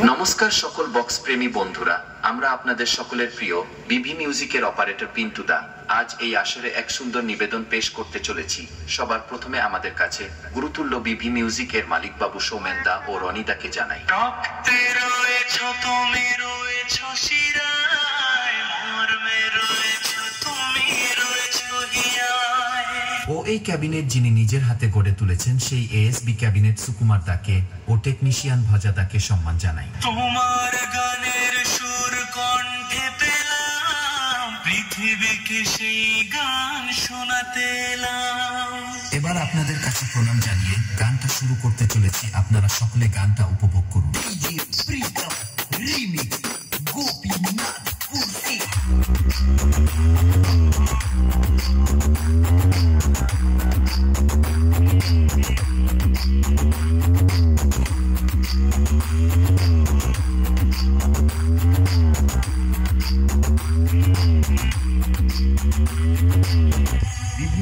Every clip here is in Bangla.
নমস্কার সকল বক্স প্রেমী বন্ধুরা, আমরা আপনাদের সকলের প্রিয় বিভি মিউজিকের অপারেটর পিন্টু দা আজ এই আসরে এক সুন্দর নিবেদন পেশ করতে চলেছি। সবার প্রথমে আমাদের কাছে গুরুতুল্য বিভি মিউজিকের মালিক বাবু সৌমেন দা ও রনিদাকে জানাই। ও এই ক্যাবিনেট যিনি নিজের হাতে গড়ে তুলেছেন সেই এএসবি ক্যাবিনেট সুকুমার দাকে ও টেকনিশিয়ান ভজা দাকে সম্মান জানাই। তোমার গানের সুর কণ্ঠে পেলাম, পৃথিবীকে সেই গান শোনাতে এলাম। এবার আপনাদের কাছে প্রণাম জানিয়ে গানটা শুরু করতে চলেছি। আপনারা সকলে গানটা উপভোগ করুন। বিভি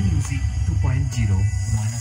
মিউজিক 2.0 One.